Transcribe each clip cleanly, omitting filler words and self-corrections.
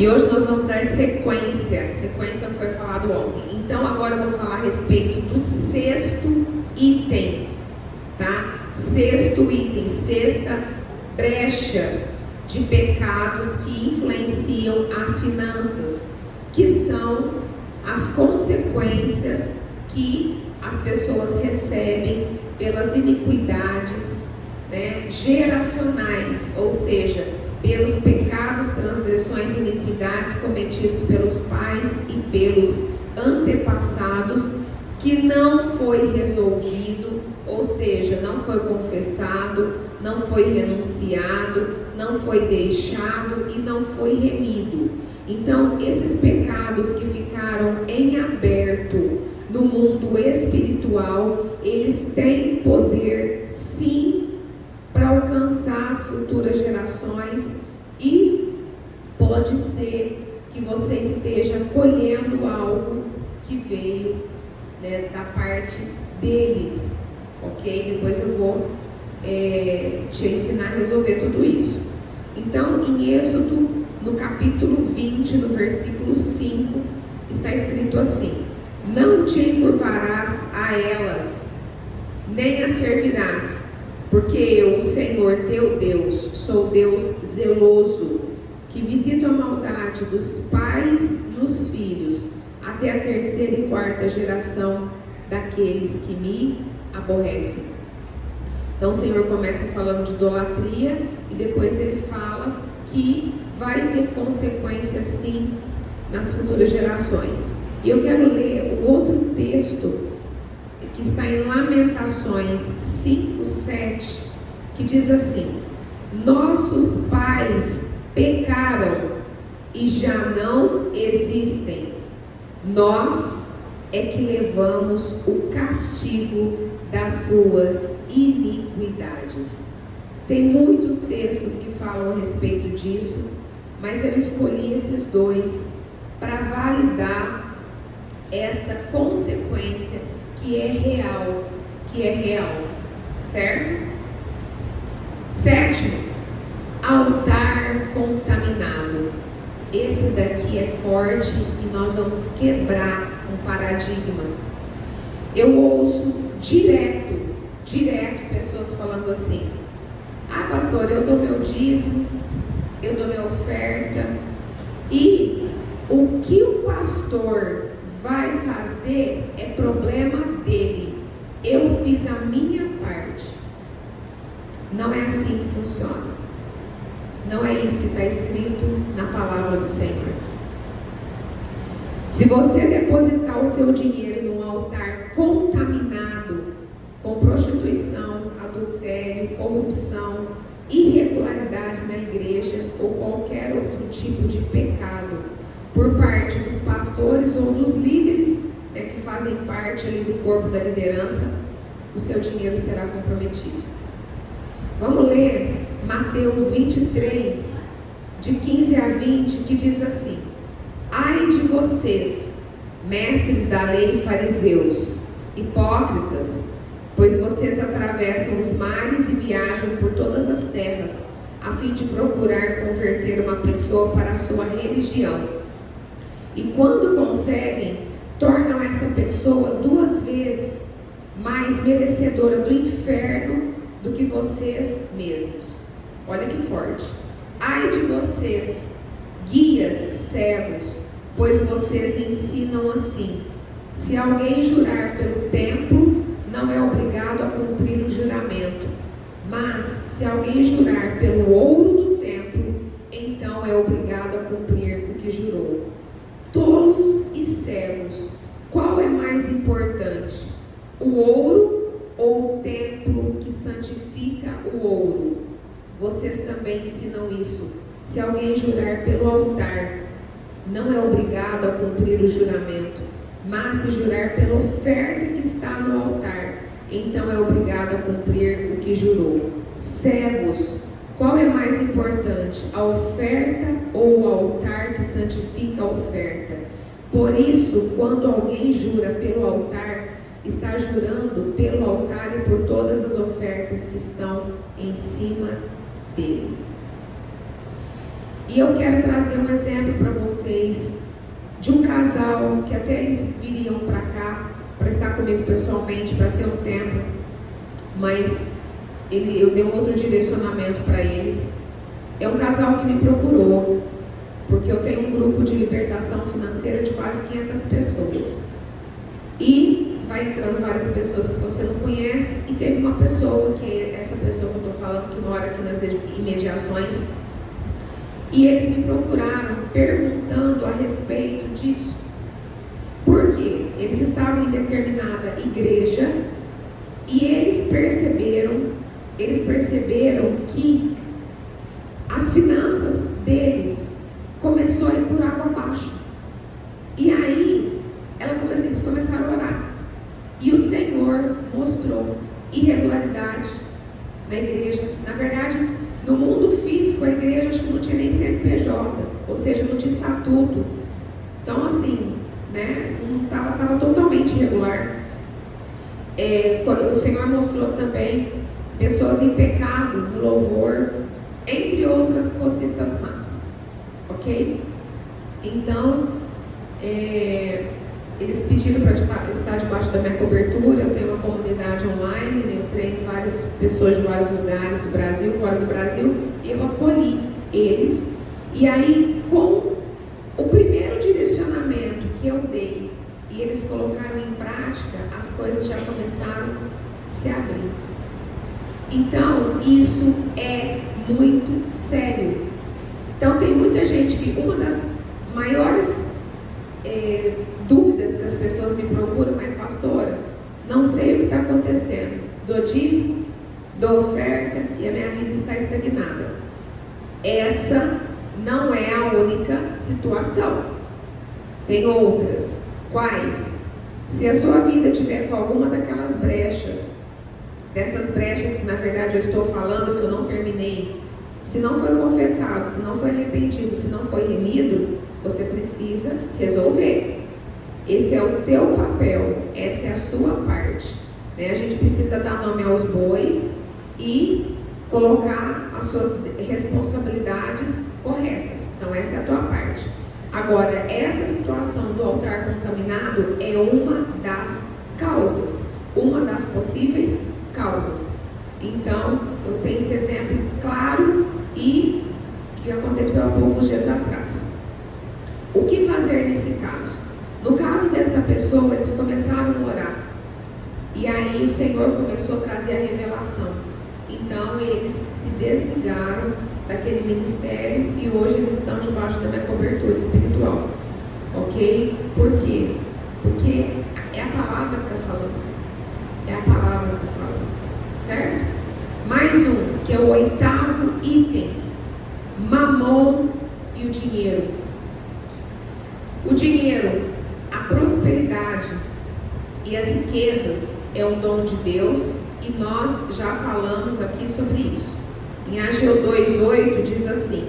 E hoje nós vamos dar sequência. Sequência foi falado ontem. Então agora eu vou falar a respeito do sexto item, tá? Sexto item, sexta brecha de pecados que influenciam as finanças, que são as consequências que as pessoas recebem pelas iniquidades, né, geracionais, ou seja, pelos pecados, transgressões e iniquidades cometidos pelos pais e pelos antepassados, que não foi resolvido, ou seja, não foi confessado, não foi renunciado, não foi deixado e não foi remido. Então, esses pecados que ficaram em aberto no mundo espiritual, eles têm poder, sim, para alcançar as futuras gerações, e pode ser que você esteja colhendo algo que veio, né, da parte deles, ok? Depois eu vou te ensinar a resolver tudo isso. Então, em Êxodo, no capítulo 20, no versículo 5, está escrito assim: não te encurvarás a elas, nem as servirás, porque eu, o Senhor teu Deus, sou Deus zeloso, que visito a maldade dos pais nos filhos, até a terceira e quarta geração daqueles que me aborrecem. Então o Senhor começa falando de idolatria, e depois ele fala que vai ter consequências sim nas futuras gerações. E eu quero ler o outro texto que está em Lamentações 5:7, que diz assim: nossos pais pecaram e já não existem, nós é que levamos o castigo das suas iniquidades. Tem muitos textos que falam a respeito disso, mas eu escolhi esses dois para validar essa consequência que é real, certo? Sétimo, altar contaminado. Esse daqui é forte e nós vamos quebrar um paradigma. Eu ouço direto pessoas falando assim: ah, pastor, eu dou meu dízimo, eu dou minha oferta, e o que o pastor vai fazer é problema dele, eu fiz a minha parte. Não é assim que funciona. Não é isso que está escrito na palavra do Senhor. Se você depositar o seu dinheiro num altar contaminado com prostituição, adultério, corrupção, irregularidade na igreja ou qualquer outro tipo de pecado por parte dos pastores ou dos líderes, né, que fazem parte ali do corpo da liderança, o seu dinheiro será comprometido. Vamos ler Mateus 23, de 15 a 20, que diz assim: ai de vocês, mestres da lei e fariseus, hipócritas, pois vocês atravessam os mares e viajam por todas as terras, a fim de procurar converter uma pessoa para a sua religião. E quando conseguem, tornam essa pessoa 2 vezes mais merecedora do inferno do que vocês mesmos. Olha que forte. Ai de vocês, guias cegos, pois vocês ensinam assim: se alguém jurar pelo templo, não é obrigado a cumprir o juramento, mas se alguém jurar pelo ouro do templo, então é obrigado a cumprir o que jurou. Tolos e cegos, qual é mais importante? O ouro ou o templo que santifica o ouro? Vocês também ensinam isso. Se alguém jurar pelo altar, não é obrigado a cumprir o juramento, mas se jurar pela oferta que está no altar, então é obrigado a cumprir o que jurou. Cegos, qual é mais importante, a oferta ou o altar que santifica a oferta? Por isso, quando alguém jura pelo altar, está jurando pelo altar e por todas as ofertas que estão em cima dele. E eu quero trazer um exemplo para vocês de um casal que até eles viriam para cá, para estar comigo pessoalmente, para ter um tempo, mas eu dei um outro direcionamento para eles. É um casal que me procurou, porque eu tenho um grupo de libertação financeira de quase 500 pessoas. E vai entrando várias pessoas que você não conhece, e teve uma pessoa, que é essa pessoa que eu estou falando, que mora aqui nas imediações, e eles me procuraram perguntando a respeito disso. Por quê? Eles estavam em determinada igreja e eles perceberam que as finanças deles começou a ir por água abaixo. E aí eles começaram a orar. E o Senhor mostrou irregularidade na igreja. Na verdade, no mundo físico, a igreja acho que não tinha nem CNPJ, ou seja, não tinha estatuto. Então, assim, né, estava totalmente irregular. O Senhor mostrou também pessoas em pecado, no louvor, entre outras cositas más. Ok? Então, eles pediram para estar debaixo da minha cobertura. Eu tenho uma comunidade online, né? Eu treino várias pessoas de vários lugares do Brasil, fora do Brasil, e eu acolhi eles. E aí, com o primeiro direcionamento que eu dei e eles colocaram em prática, as coisas já começaram a se abrir. Então, isso é muito sério. Então, tem muita gente que uma das maiores dúvidas que as pessoas me procuram é: pastora, não sei o que está acontecendo, dou dízimo, dou oferta e a minha vida está estagnada. Essa não é a única situação. Tem outras. Quais? Se a sua vida tiver com alguma daquelas brechas, dessas brechas que na verdade eu estou falando que eu não terminei, se não foi confessado, se não foi arrependido, se não foi remido, você precisa resolver. Esse é o teu papel, essa é a sua parte, né? A gente precisa dar nome aos bois e colocar as suas responsabilidades corretas. Então essa é a tua parte. Agora, essa situação do altar contaminado é uma das causas, uma das possíveis causas. Então, eu tenho esse exemplo claro e que aconteceu há poucos dias atrás. O que fazer nesse caso? No caso dessa pessoa, eles começaram a orar. E aí o Senhor começou a trazer a revelação. Então, eles se desligaram daquele ministério e hoje eles estão debaixo da minha cobertura espiritual. Ok? Por quê? Porque é a palavra que está falando. É a palavra que está falando. Certo? Mais um, que é o 8º item: Mamon e o dinheiro. O dinheiro, a prosperidade e as riquezas é um dom de Deus e nós já falamos aqui sobre isso. Em Ageu 2:8 diz assim: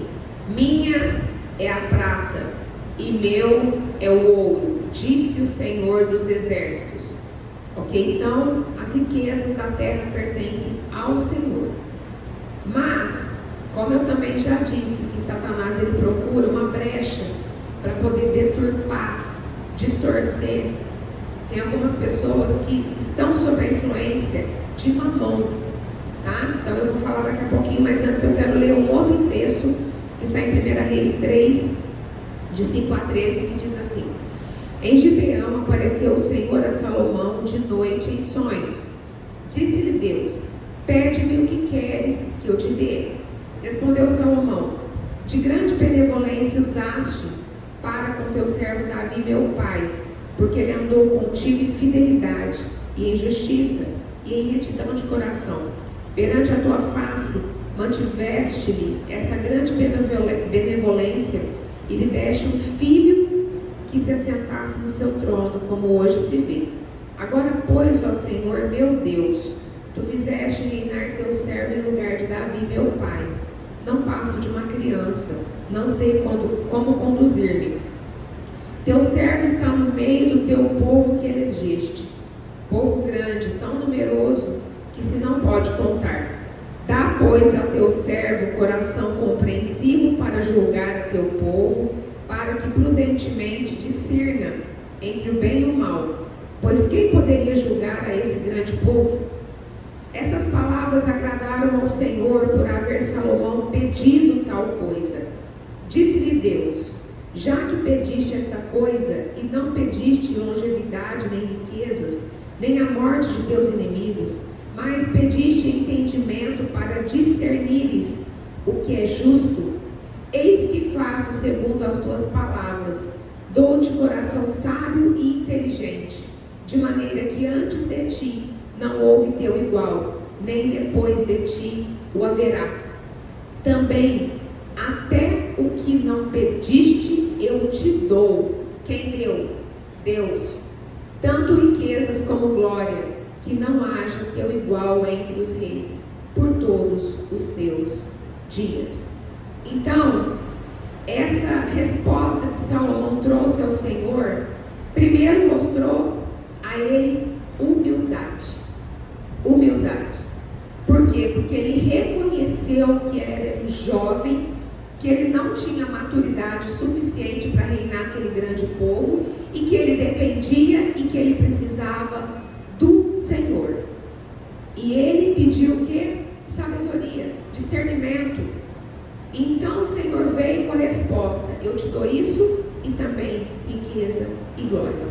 minha é a prata e meu é o ouro, disse o Senhor dos exércitos. Ok? Então, as riquezas da terra pertencem ao Senhor. Mas, como eu também já disse, que Satanás ele procura uma brecha para poder deturpar, distorcer. Tem algumas pessoas que estão sob a influência de Mamon, tá? Então eu vou falar daqui a pouquinho, mas antes eu quero ler um outro texto que está em 1 Reis 3, de 5 a 13, que diz assim: em Gibeão apareceu o Senhor a Salomão de noite em sonhos. Disse-lhe Deus: pede-me o que queres que eu te dê. Respondeu Salomão: de grande benevolência usaste para com teu servo Davi meu pai, porque ele andou contigo em fidelidade e em justiça e em retidão de coração. Perante a tua face mantiveste-lhe essa grande benevolência e lhe deste um filho que se assentasse no seu trono, como hoje se vê. Agora, pois, ó Senhor meu Deus, tu fizeste reinar teu servo em lugar de Davi meu pai. Não passo de uma criança, não sei como conduzir-me. Teu servo está no meio do teu povo que elegeste, povo grande, tão numeroso, que se não pode contar. Dá, pois, ao teu servo coração compreensivo para julgar a teu povo, para que prudentemente discirna entre o bem e o mal. Pois quem poderia julgar a esse grande povo? Essas palavras agradaram ao Senhor por haver Salomão pedido tal coisa. Disse-lhe Deus: já que pediste esta coisa, e não pediste longevidade, nem riquezas, nem a morte de teus inimigos, mas pediste entendimento para discernires o que é justo, eis que faço segundo as tuas palavras, dou-te coração sábio e inteligente, de maneira que antes de ti não houve teu igual, nem depois de ti o haverá. Também até o que não pediste eu te dou. Quem deu? Deus. Tanto riquezas como glória, que não haja teu igual entre os reis, por todos os teus dias. Então, essa resposta que Salomão trouxe ao Senhor, primeiro mostrou a ele humildade. Humildade. Por quê? Porque ele reconheceu que ele era um jovem, que ele não tinha maturidade suficiente para reinar aquele grande povo, e que ele dependia e que ele precisava do Senhor. E ele pediu o quê? Sabedoria, discernimento. Então o Senhor veio com a resposta: eu te dou isso e também riqueza e glória.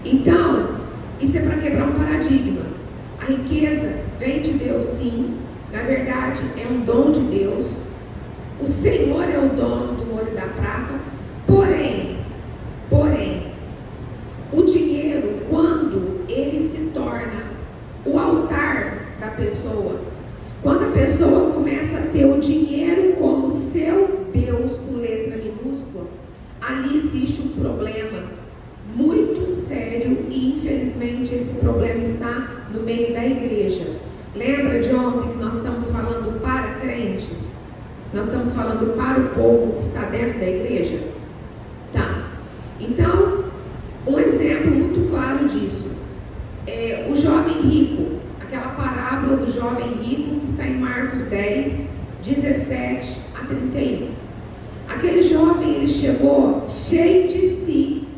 Então, isso é para quebrar um paradigma. A riqueza vem de Deus, sim. Na verdade, é um dom de Deus. O Senhor é o dono do ouro e da prata. Porém, o dinheiro, quando ele se torna o altar da pessoa, quando a pessoa começa a ter o dinheiro como seu Deus, com letra minúscula, ali existe um problema muito sério, e infelizmente esse problema está no meio da igreja. Lembra de ontem que nós estamos falando para crentes? Nós estamos falando para o povo que está dentro da igreja? Tá. Então, um exemplo muito claro disso é o jovem rico, aquela parábola do jovem rico que está em Marcos 10, 17 a 31. Aquele jovem, ele chegou cheio de si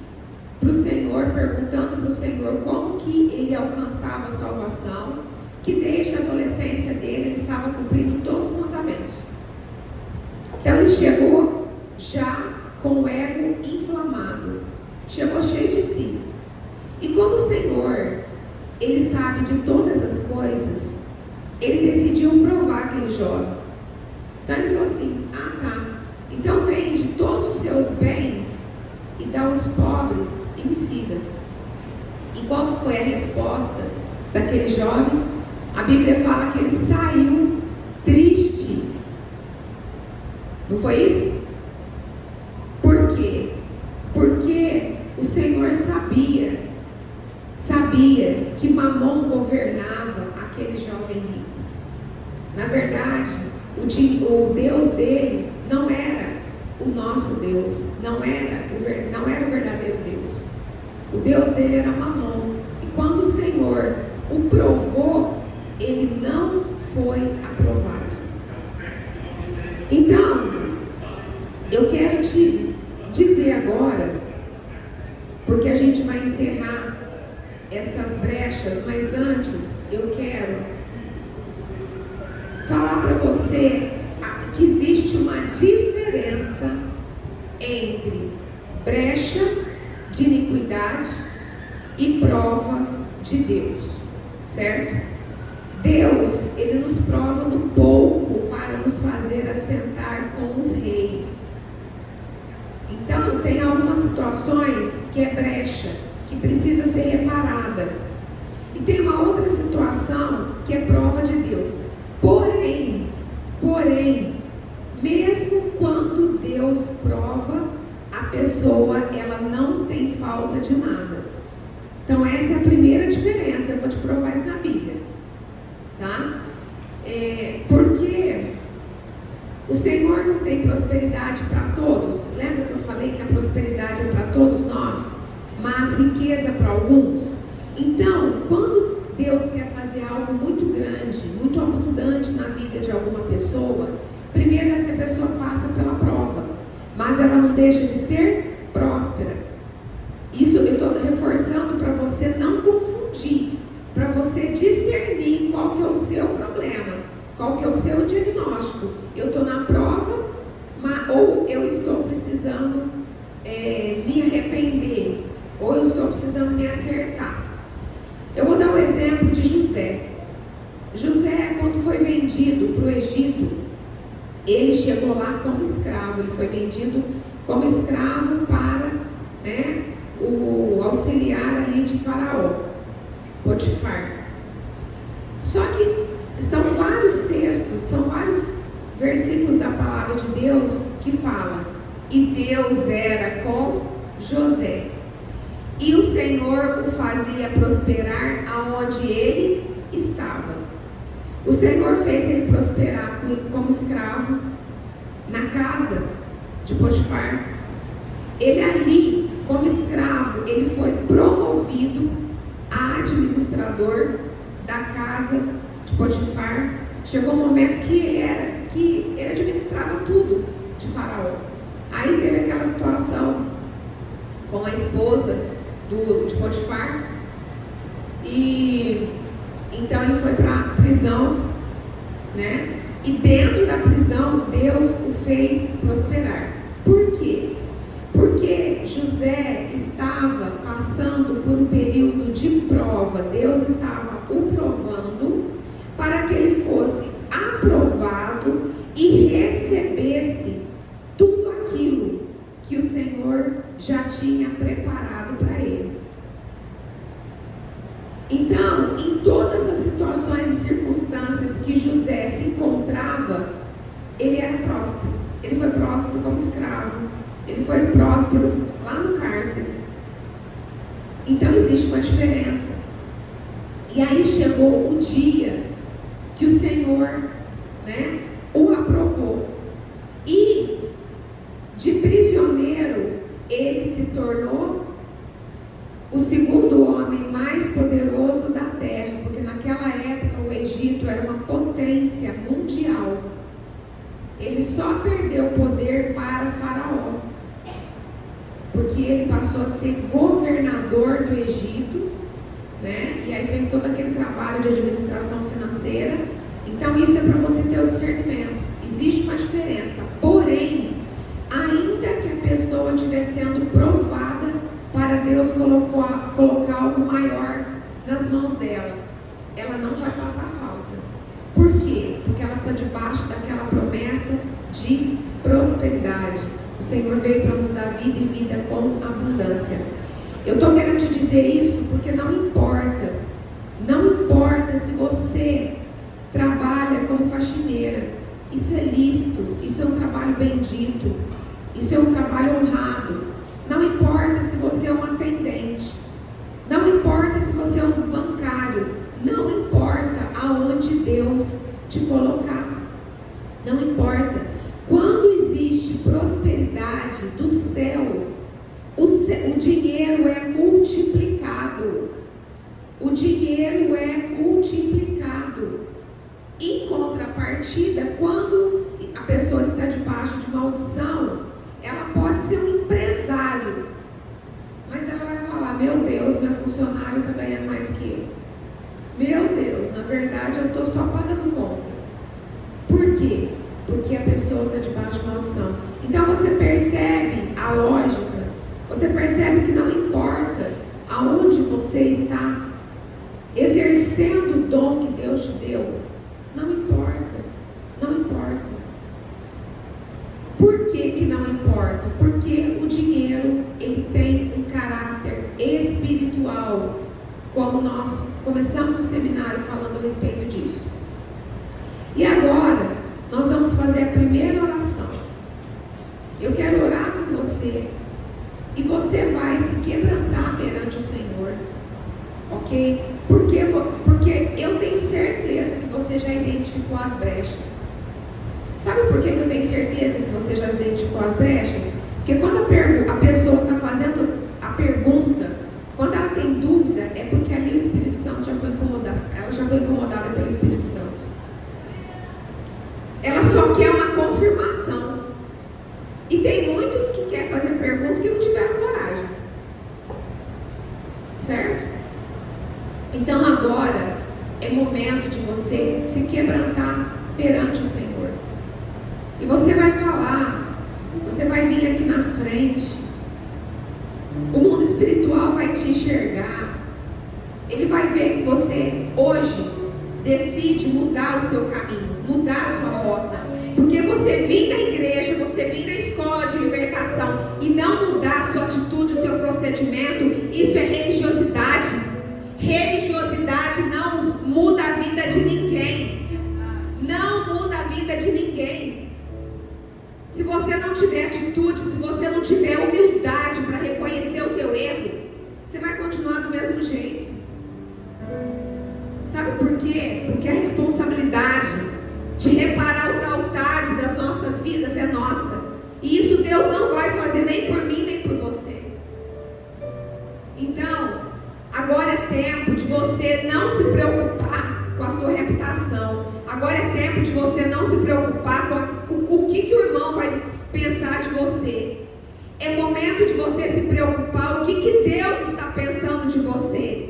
para o Senhor, perguntando para o Senhor como que ele alcançava a salvação, que desde a adolescência dele ele estava cumprindo todos os mandamentos. Então ele chegou já com o ego inflamado, chegou cheio de si. E como o Senhor, ele sabe de todas as coisas, ele decidiu provar aquele jovem. Então ele falou assim: ah tá, então vende todos os seus bens e dá aos pobres e me siga. E qual foi a resposta daquele jovem? A Bíblia fala que ele saiu triste. Não foi isso? Por quê? Porque o Senhor sabia que Mamon governava aquele jovem rico. Na verdade, o Deus dele não era o nosso Deus, não era o verdadeiro Deus. O Deus dele era Mamon. E quando o Senhor o provou, ele não foi aprovado. Então, eu quero te dizer agora, porque a gente vai encerrar essas brechas, mas antes eu quero falar para você que existe uma diferença entre brecha de iniquidade e prova de Deus, certo? Deus, ele nos prova no pouco para nos fazer assentar com os reis. Então, tem algumas situações que é brecha, que precisa ser reparada. E tem uma outra situação que é prova de Deus. Porém, mesmo quando Deus prova, a pessoa, ela não tem falta de nada. Então, essa é a primeira diferença. Eu vou te provar isso na Bíblia. Tá? Porque o Senhor não tem prosperidade para todos. Lembra que eu falei que a prosperidade é para todos nós, mas riqueza para alguns? Então, quando Deus quer fazer algo muito grande, muito abundante na vida de alguma pessoa, primeiro essa pessoa passa pela prova. ela não deixa de ser próspera. Isso eu estou reforçando para você não confundir, para você discernir qual que é o seu problema, qual que é o seu diagnóstico. Eu estou na prova, ou eu estou precisando me arrepender, ou eu estou precisando me acertar. Eu vou dar um exemplo de José. José, quando foi vendido para o Egito, ele chegou lá como escravo. Ele foi vendido como escravo para, o auxiliar ali de Faraó, Potifar. Só que são vários textos, são vários versículos da palavra de Deus que falam: e Deus era com José, e o Senhor o fazia prosperar aonde ele estava. O Senhor fez ele prosperar como escravo na casa de Potifar. Ele ali, como escravo, ele foi promovido a administrador da casa de Potifar. Chegou um momento que ele administrava tudo de Faraó. Aí teve aquela situação com a esposa de Potifar, e então ele foi para a prisão, e dentro da prisão Deus o fez prosperar. Por quê? Porque José estava passando por um período de prova. Deus estava o provando para que ele fosse aprovado e recebesse tudo aquilo que o Senhor já tinha preparado para ele. Então, em todas as situações e circunstâncias que José se encontrava, ele era próspero. Ele foi próspero como escravo. Ele foi próspero lá no cárcere. Então existe uma diferença. E aí chegou o dia que o Senhor, o aprovou. E de prisioneiro ele se tornou o segundo homem mais poderoso da terra, porque naquela época o Egito era uma potência mundial. Ele só perdeu poder para Faraó, porque ele passou a ser governador do Egito, e aí fez todo aquele trabalho de administração financeira. Então isso é para você ter o discernimento. Existe uma diferença, porém, ainda que a pessoa estiver sendo provada, para Deus colocar algo maior nas mãos dela, ela não vai passar falta. Por quê? Porque ela está debaixo daquela promessa de prosperidade. O Senhor veio para nos dar vida e vida com abundância. Eu estou querendo te dizer isso porque não importa se você trabalha como faxineira. Isso é lícito, isso é um trabalho bendito, isso é um trabalho honrado. Não importa se você é um atendente, não importa se você é um bancário, não importa aonde Deus te colocar, não importa. Quando existe prosperidade do céu, o dinheiro é multiplicado. O dinheiro é multiplicado. Em contrapartida, quando a pessoa está debaixo de maldição, ela pode ser um empresário, mas ela vai falar: meu Deus, meu funcionário está ganhando mais que eu. Meu Deus, na verdade eu estou só pagando conta. Por quê? Porque a pessoa está debaixo de maldição. Então você percebe a lógica, você percebe que não importa aonde você está exercendo o dom que Deus te deu, não importa, não importa. Por que não importa? Porque o dinheiro, ele tem um caráter espiritual, como nós começamos o seminário falando a respeito disso. E agora, nós vamos fazer a primeira oração. Eu quero orar com você, e você vai se quebrantar perante o Senhor, ok? Porque eu tenho certeza que você já identificou as brechas. Sabe por que eu tenho certeza que você já identificou as brechas? Porque quando a pessoa está fazendo a pergunta, quando ela tem dúvida, é porque ali o Espírito Santo já foi incomodado. Ela já foi incomodada pelo Espírito Santo. Ela só quer uma confirmação. E tem muitos que que quer fazer pergunta que não tiver coragem. Certo? Então agora é momento de você se quebrantar perante o Senhor. E você vai falar, você vai vir aqui na frente. O mundo espiritual vai te enxergar. Ele vai ver que você hoje decide mudar o seu caminho, mudar a sua rota. Porque você vir na igreja, você vir na escola de libertação e não mudar a sua atitude, o seu procedimento, isso é religiosidade. Religiosidade não muda a vida de ninguém. Não muda a vida de ninguém. Se você não tiver atitude, se você não tiver humildade para reconhecer o teu erro, você vai continuar do mesmo jeito. Sabe por quê? Porque a responsabilidade de reparar os altares das nossas vidas é nossa. E isso Deus não vai fazer nem por mim, nem por você. Então, agora é tempo de você não se preocupar com a sua reputação. Agora é tempo de você não se preocupar com o que o irmão vai pensar de você. É momento de você se preocupar com o que Deus está pensando de você.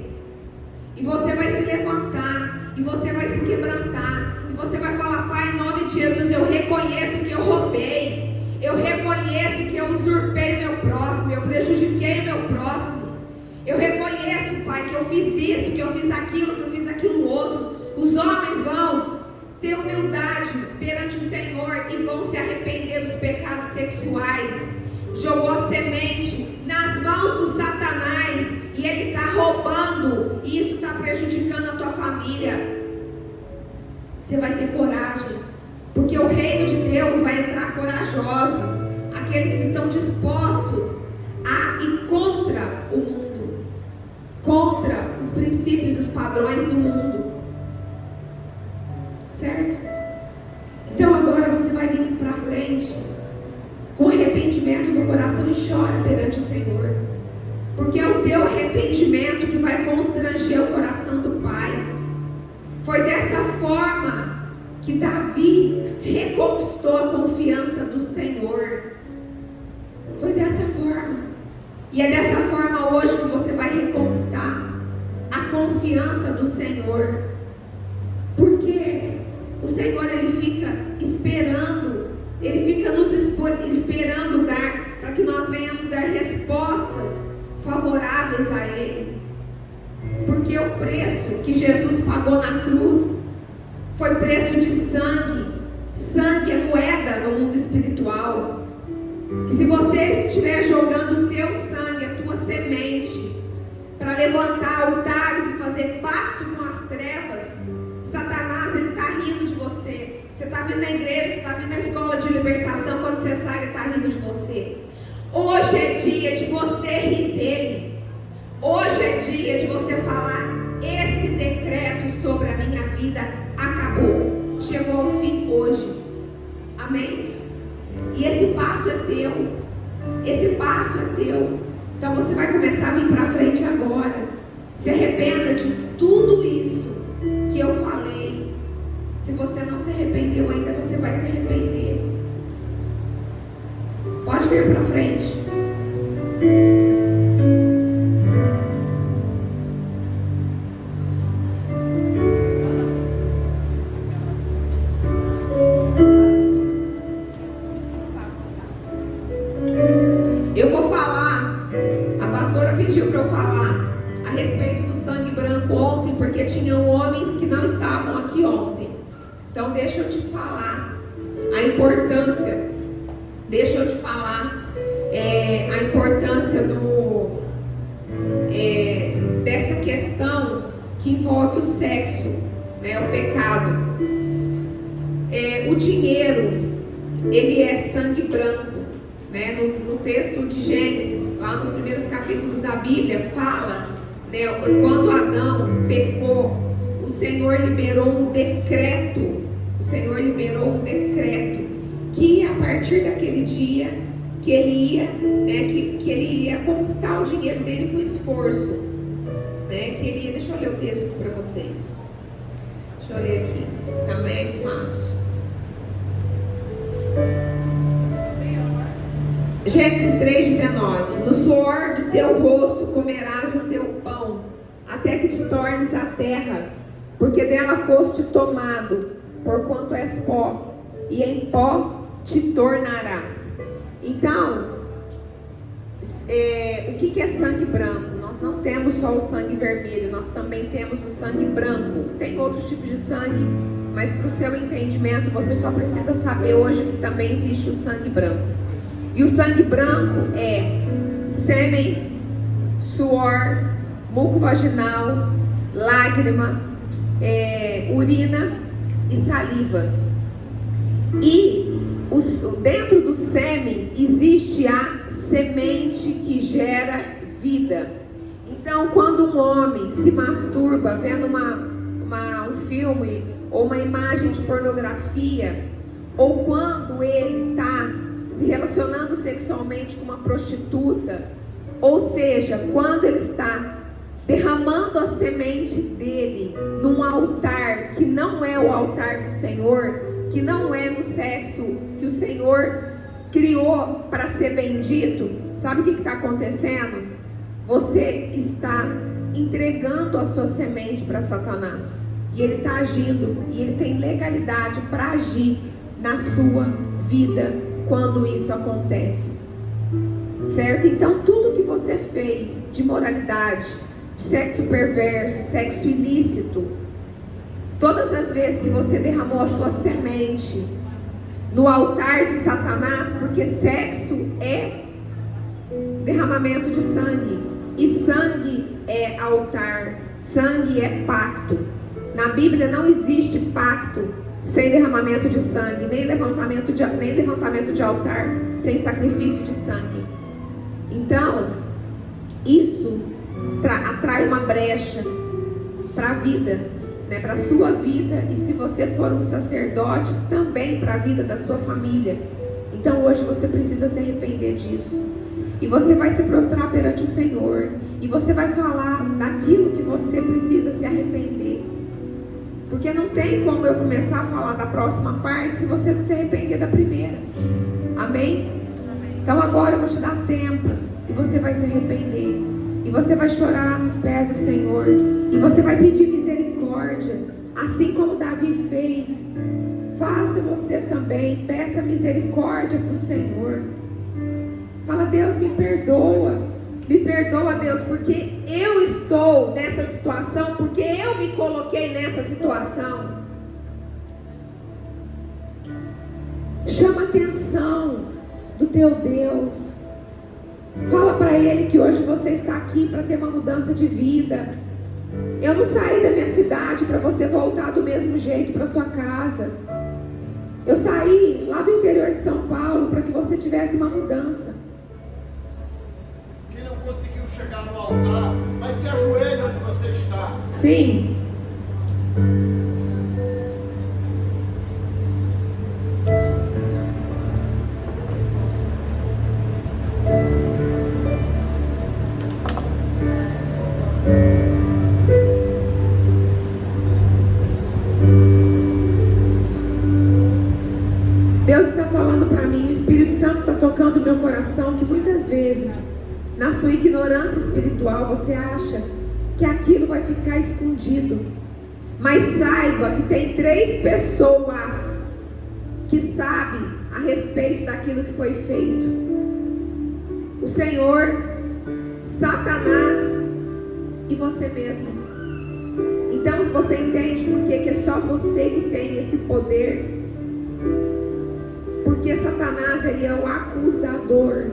E você vai se levantar, e você vai se quebrantar, e você vai falar: Pai, em nome de Jesus, eu reconheço que eu roubei, eu reconheço que eu usurpei o meu próximo, eu prejudiquei o meu próximo. Eu reconheço, Pai, que eu fiz isso, que eu fiz aquilo outro. Os homens vão ter humildade perante o Senhor e vão se arrepender dos pecados sexuais. Jogou semente nas mãos do Satanás e ele está roubando, e isso está prejudicando a tua família. Você vai ter coragem, porque o reino de Deus vai entrar corajosos, aqueles que estão dispostos a ir contra o mundo, contra os princípios e os padrões do mundo. Certo? Então agora você vai vir para frente com arrependimento no coração e chora perante o Senhor, porque é o teu arrependimento que vai constranger o coração do Pai. Foi dessa forma que Davi reconquistou a confiança do Senhor. Foi dessa forma. E é dessa forma hoje que você vai reconquistar a confiança do Senhor. Porque o Senhor, ele fica esperando, ele fica nos esperando dar, para que nós venhamos dar respostas favoráveis a Ele. Porque o preço que Jesus pagou na cruz foi preço de sangue. Sangue é moeda no mundo espiritual. E se você estiver jogando o teu sangue, a tua semente, para levantar altares e fazer pacto com as trevas, Satanás, ele está rindo de você. Você está vindo na igreja, você está vindo na escola de libertação, quando você sai, ele está rindo de você. Hoje é dia de você rir dele. Hoje é dia de você falar: esse decreto sobre a minha vida acabou, chegou ao fim hoje. Amém? E esse passo é teu. Esse passo é teu. Então você vai começar a vir para frente agora. Se arrependa de tudo isso que eu falei. Se você não se arrependeu ainda, você vai se arrepender. Pode vir para frente. Eu vou falar, a pastora pediu para eu falar a respeito do sangue branco ontem, porque tinham homens que não estavam aqui ontem. Então deixa eu te falar a importância, a importância dessa questão que envolve o sexo, né, o pecado. O dinheiro, ele é sangue branco, né? No texto de Gênesis, lá nos primeiros capítulos da Bíblia, fala, né, quando Adão pecou, o Senhor liberou um decreto. O Senhor liberou um decreto que a partir daquele dia que ele ia, né, que ele ia conquistar o dinheiro dele com esforço, né, que ele ia, deixa eu ler o texto aqui para vocês. Deixa eu ler aqui, fica mais fácil. Gênesis 3,19. No suor do teu rosto comerás o teu pão, até que te tornes a terra, porque dela foste tomado, porquanto és pó, e em pó te tornarás. Então, o que é sangue branco? Nós não temos só o sangue vermelho, nós também temos o sangue branco. Tem outros tipos de sangue, mas para o seu entendimento, você só precisa saber hoje que também existe o sangue branco. E o sangue branco é sêmen, suor, muco vaginal, lágrima, urina e saliva. E dentro do sêmen existe a semente que gera vida. Então, quando um homem se masturba vendo um filme ou uma imagem de pornografia, ou quando ele está se relacionando sexualmente com uma prostituta, ou seja, quando ele está derramando a semente dele num altar que não é o altar do Senhor, que não é no sexo que o Senhor criou para ser bendito, sabe o que está acontecendo? Você está entregando a sua semente para Satanás, e ele está agindo, e ele tem legalidade para agir na sua vida quando isso acontece, certo? Então tudo que você fez de moralidade, de sexo perverso, sexo ilícito, todas as vezes que você derramou a sua semente no altar de Satanás, porque sexo é derramamento de sangue, e sangue é altar, sangue é pacto. Na Bíblia não existe pacto sem derramamento de sangue, nem levantamento de altar sem sacrifício de sangue. Então, isso atrai uma brecha para a vida, para a sua vida, e se você for um sacerdote, também para a vida da sua família. Então hoje você precisa se arrepender disso, e você vai se prostrar perante o Senhor, e você vai falar daquilo que você precisa se arrepender, porque não tem como eu começar a falar da próxima parte se você não se arrepender da primeira. Amém? Então agora eu vou te dar tempo, e você vai se arrepender, e você vai chorar nos pés do Senhor, e você vai pedir misericórdia, assim como Davi fez. Faça você também, peça misericórdia para o Senhor. Fala: Deus, me perdoa, Deus, porque eu estou nessa situação, porque eu me coloquei nessa situação. Chama a atenção do teu Deus. Fala para Ele que hoje você está aqui para ter uma mudança de vida. Eu não saí da minha cidade para você voltar do mesmo jeito para sua casa. Eu saí lá do interior de São Paulo para que você tivesse uma mudança. Quem não conseguiu chegar no altar, mas se ajoelha onde você está. Sim. Deus está falando para mim, o Espírito Santo está tocando o meu coração, que muitas vezes, na sua ignorância espiritual, você acha que aquilo vai ficar escondido. Mas saiba que tem 3 pessoas que sabem a respeito daquilo que foi feito: o Senhor, Satanás e você mesmo. Então, se você entende por que é só você que tem esse poder, porque Satanás, ele é o acusador.